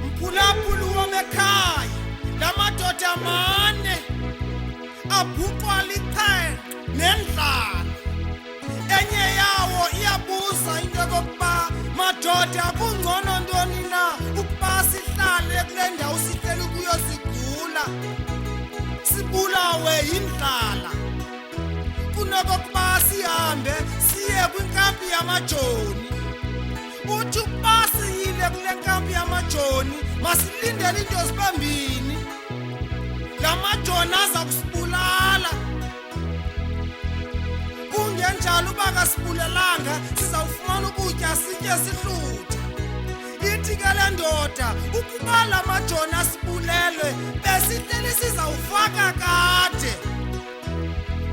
Mphulaphuli womekhaya lamadoda amane abhuqwa liqhenqa nendlala. Enye yawo iyabuza into yokokuba madoda kungcono ntoni na ukuba sihlale kule ndawo sihleli kuyo sigula sibulawe yindlala kunokokuba sihambe siye kwinkampi yamajoni. Uthi ukuba siyile kule nkampi yamajoni masilindele into zibambini, la majoni aza kusibulala. Kungenjalo uba kasibulelanga sizawufumana ukutya sitye sihluthe. Ithi ke le ndoda ukuba la majoni asibulelwe besihleli sizawufaka kade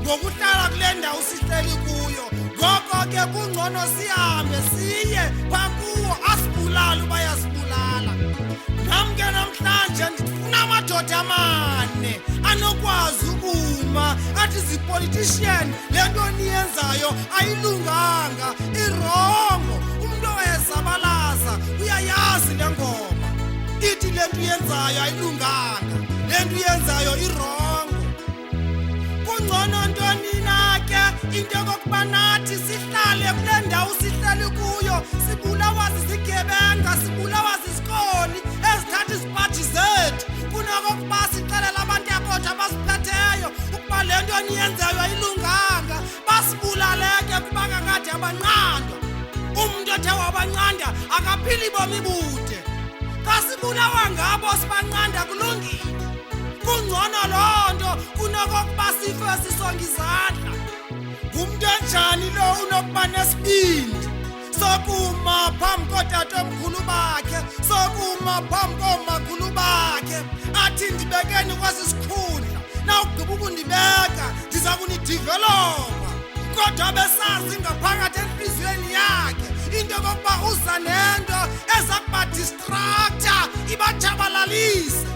ngokuhlala kule ndawo sihleli kuyo. Ngoko ke kungcono sihambe siye phakuwo asibulala uba yasibulala. Nam ke namhlanje ndifuna amadoda amane anokwazi ukuma athi zipolitician le nto niyenzayo ayilunganga, irongo. Umntu oyezabalaza uyayazi le ngoma ithi le nto uyenzayo ayilunganga, le nto uyenzayo irongo. Kungcono ntoni na ke into yokokuba nathi sihlale kule ndawo sihleli kuyo sibulawa zizigebenga, sibulawa zisikoli ezithatha izipathi zethu, kunokokuba sixelela abantu abodwa abasiphetheyo ukuba le nto niyenzayo ayilunganga, basibulaleke kuba kakade abanqandwa. Umntu othe wabanqanda akaphili bomi bude. Xa sibulawa ngabo sibanqanda kulungile. Kungcono loo nto kunokokuba sife sisonga izandla. Ngumntu enjani lo unokuba nesibindi sokuma phambi kootatomkhulu bakhe, sokuma phambi koomakhulu bakhe athi ndibekeni kwesi sikhundla, nawugqiba ukundibeka ndiza kunidivelopha. Kodwa besazi ngaphakathi entliziyweni yakhe into yokokuba uza nento eza kubadistraktha ibatshabalalise.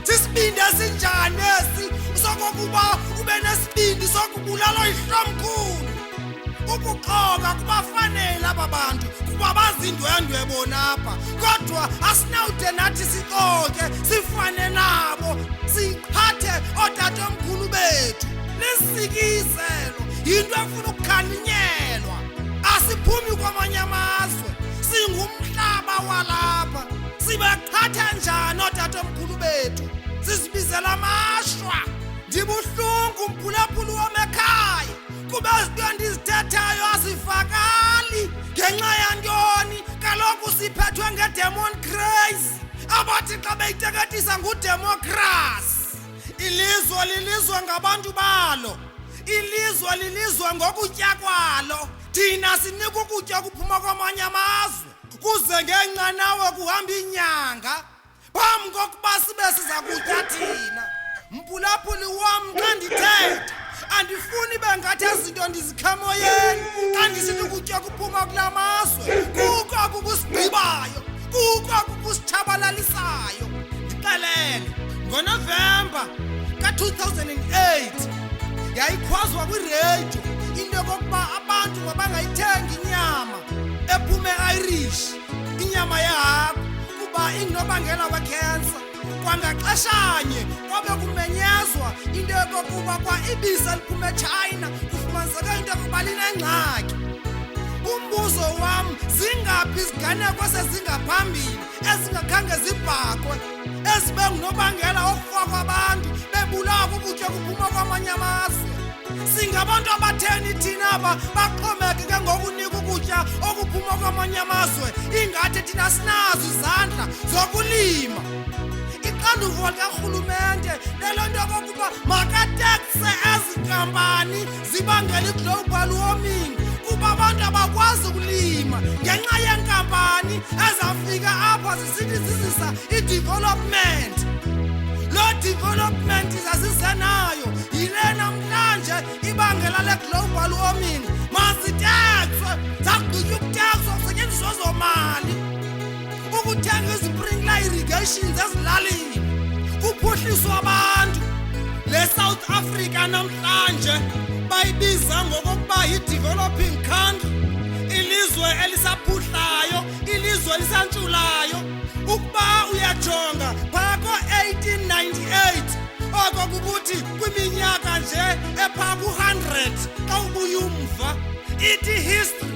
Sisibindi esinjani esi sokokuba ube nesibindi sokubulalwa yihlomkhulu? Ukuxoka kubafanele aba bantu kuba bazindwendwe bonapha, kodwa asinawude nathi sixoke sifane nabo siphathe ootatomkhulu bethu. Lisikizelo yinto efuna ukukhaninyelwa. Asiphumi kwamanye amazwe, singumhlaba walapha. Sibaqhatha njani ootatomkhulu bethu? Sisibizela amashwa. Ndibuhlungu mphulaphuli womekhaya kuba izinto ndizithethayo azivakali. Ngenxa yantoni? Kaloku siphethwe ngedemon craze abathi xa beyiteketisa ngudemocracy. Ilizwe lilizwe ngabantu balo, ilizwe lilizwe ngokutya kwalo. Thina sinika ukutya kuphuma kwamanye amazwe kuze ngenqanawe kuhamba inyanga phambi kokuba sibe siza kutya thina. Mphulaphuli wam xa ndithetha andifuni bengathi ezinto ndizikhamoyeni xa ndisithi ukutya kuphuma kula mazwe kukho kukusigqibayo, kukho kukusitshabalalisayo. Ndixelele, ngoNovemba ka-2008 yayikhwazwa kwireyidiyo into yokokuba abantu mabangayithengi inyama ephume Irish, inyama yehagu, kuba ingunobangela wekhensa. Kwangaxeshanye kwabe kumenyezwa into yokokuba kwa ibisi eliphume eChina kufumaniseke into yokokuba linengxaki. Umbuzo wam, zingaphi iziganeko esezingaphambili ezingakhange zibhaqwe ezibe ngunobangela wokufa kwabantu bebulawa kukutya kuphuma kwamanye amazwe? Singabantu abatheni thina aba baxhomekeke ngokunika ukutya okuphuma kwamanye amazwe ingathi thina sinazo izandla zokulima? Ixanduva likarhulumente lelo nto yokokuba makatekse ezi nkampani zibangela i-global warming kuba abantu abakwazi ukulima ngenxa yenkampani ezafika apha zisithi zizisa i-development. Loo development zazize nayo yile namhlanje ibangela le-global warming. Mazitekswe, zakugqitywa ukutekswa kusetyenziswa zomali ukuthenga izipringla irrigations ezilalini kuphuhliswa abantu. Le South Africa namhlanje bayibiza ngokokuba yi-developing country. kaloku ukuthi kwiminyaka nje epha ku-100 xa ubuya umva ithi history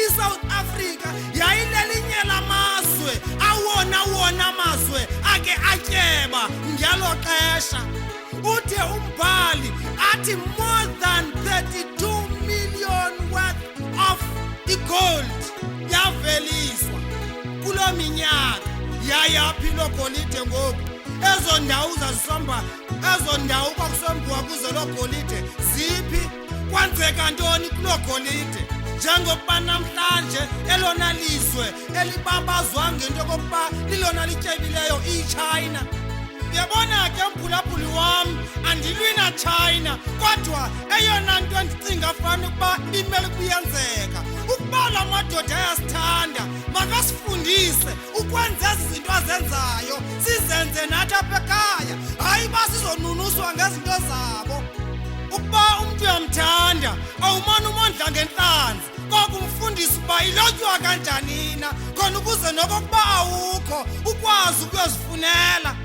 iSouth Africa yayilelinye lamazwe awona mazwe ake atyeba ngelo xesha. Uthe umbhali athi more than 32 million worth of gold yaveliswa kulo minyaka. Yayaphi lo golide ngoku? Ezo ndawo zazisomba, ezo ndawo kwakusombiwa kuzo lo golide ziphi? Kwenzeka ntoni kulo golide? Njengokuba namhlanje elona lizwe elibabazwa ngento yokokuba lilona lityebileyo iChina. Uyabona ke mphulaphuli wam, andilwi na China, kodwa eyona nto endicinga fana ukuba imele kuyenzeka ukuba la madoda ayasithanda makasifundise ukwenza ezi zinto azenzayo sizenze nathi apha ekhaya, hayi uba sizonunuswa ngezinto zabo. Ukuba umntu uyamthanda awumane umondla ngentlanzi, koko umfundisi uba ilotywa kanjani na khona ukuze nokokuba awukho ukwazi ukuyozifunela.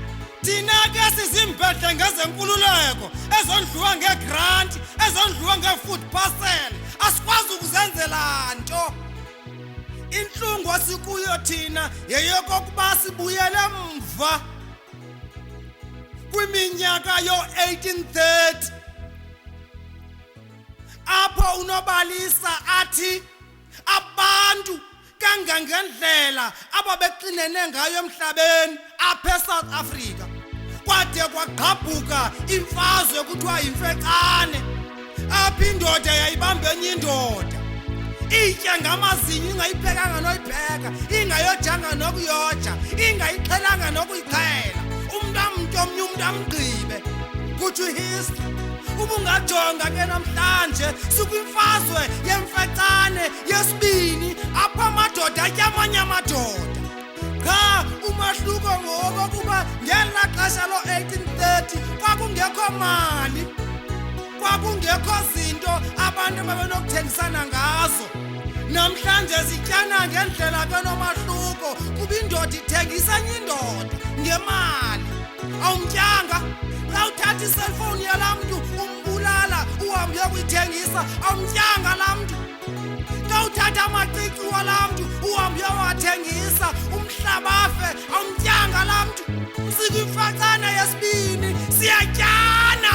Thina ke sizimpethe ngezenkululeko ezondliwa ngegranti, ezondliwa ngefood parcel, asikwazi ukuzenzela nto. Inhlungu asikuyo thina yeyokokuba sibuyele mva kwiminyaka yo-1830 apho uNobalisa athi abantu kangangendlela ababeqinene ngayo emhlabeni apha eSouth Africa kwade kwagqabhuka imfazwe kuthiwa yimfecane, apha indoda yayibambe enye indoda, itye ngamazinyo ingayiphekanga noyipheka, ingayojanga nokuyoja, ingayixhelanga nokuyixhela, umntu amntu omnye umntu amgqibe. Kutsho history. Ubungajonga ke namhlanje sikwimfazwe yemfecane yesibini apha amadoda atya amanye amadoda. Cha, umahluko ngokokuba ngela xesha lo-1830 kwakungekho mali, kwakungekho zinto abantu babenokuthengisana ngazo. Namhlanje zityana ngendlela kenomahluko kuba indoda ithengisa enye indoda ngemali. Awumtyanga xa uthatha iselfowuni yalaa mntu umbulala uhambe uyokuyithengisa, awumtyanga laa mntu. Xa uthatha amacici walaa mntu uhambe uyowathengisa umhlabafe, awumtyanga laa mntu. Sikwimfacana yesibini siyatyana.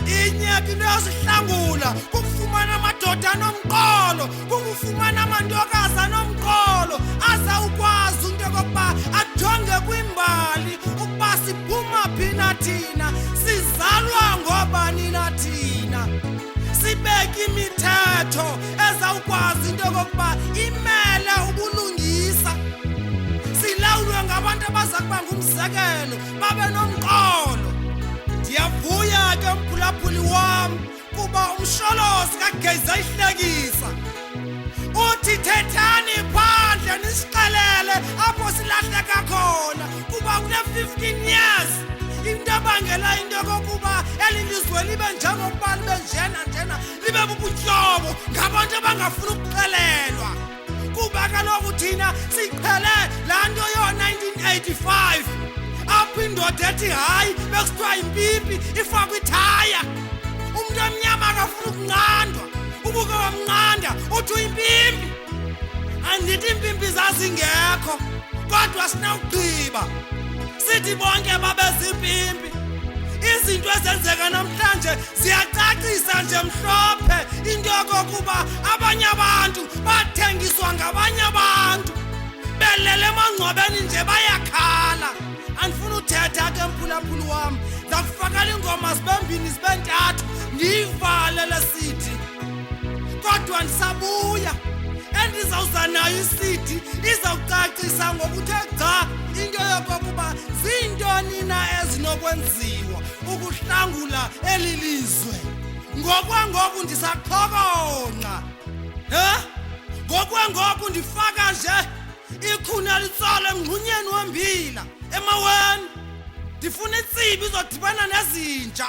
Inye ke into yosihlangula kukufumana amadoda anomqolo, kukufumana amantokazi anomqolo azawukwazi into yokokuba ajonge kwimbali ukuba siphuma phi na thina, sizalwa ngobani na thina. Sibeke imithetho ezawukwazi into yokokuba imele ubulungisa, silawulwe ngabantu abaza kuba ngumzekelo babe nomqolo. Ndiyavuya ke mphulaphuli wam kuba umsholozi kaGeza ihlekisa uthi thethani phandle nisixelele apho silahleka khona kuba kune-15 years into ebangela into yokokuba eli lizwe libe njengokuba libe njena libe bubutyobo ngabantu abangafuni ukuxelelwa. Kuba kaloku thina siqhele laa nto yo-1985 apho indoda ethi hayi bekusithiwa yimpipi ifakwe ithaya. Umntu omnyama akafuna ukunqandwa, ubuke wamnqanda uthi uyimpimpi. Andithi iimpimpi zazingekho kodwa sinawugqiba sithi bonke babezimpimpi. Izinto ezenzeka namhlanje ziyacacisa nje mhlophe into yokokuba abanye abantu bathengiswa ngabanye abantu, belele emangcwabeni nje bayakhala. Andifuna uthetha ke mphulaphuli wam, ndakufakela iingoma zibembini zibentathu ndiyivale le CD, kodwa ndisabuya endizawuza nayo iCD izawucacisa ngokuthe gca into yokokuba ziintoni na ezinokwenziwa ukuhlangula eli lizwe. Ngokwangoku ndisaqhokonqa, ngokwangoku ndifaka nje ikhuna litsala emngxunyeni wembila emaweni. Ndifuna itsibi izodibana nezinja.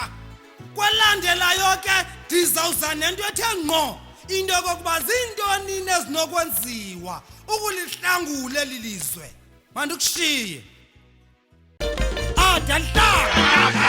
Kwelandelayo ke ndizawuza nento ethe ngqo into yokokuba ziintoni nezinokwenziwa ukulihlangula eli lizwe. Mandikushiye. Adalhlanga.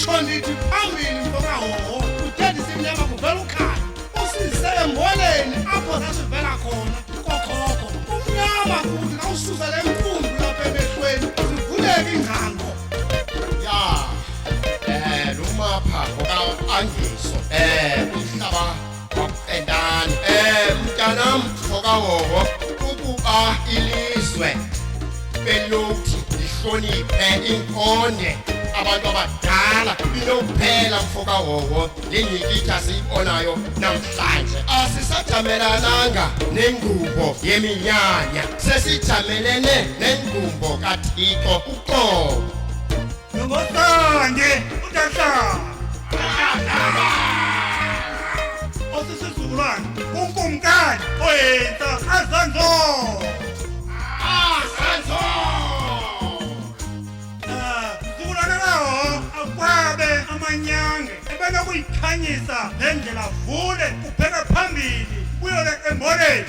nditsho ndithi phambili mfokahoho kuthetha isimnyama kuvela ukhaya usise emboleni apho sasivela khona kokhoko kumnyama futhi kawususa le mpundu lapha emehlweni zivuleke iingcango ya lumapha oka-Angiso umhlaba wakuqendana mntanam mfokahoho ukuba ilizwe belokuthi lihloniphe inkonde abantu abadala inokuphela mfokahoho linyikitha siyibonayo namhlanje asisajamelananga nengubo yeminyanya sesijamelene nengubo kaThixo uqobo Ngosanje uTahlala osisizukulwane unkumkani oyenza azanzo zukulwane lawo akwabe amanyange ebenokuyikhanyisa nendlela vule ubheka phambili kuyole emboleni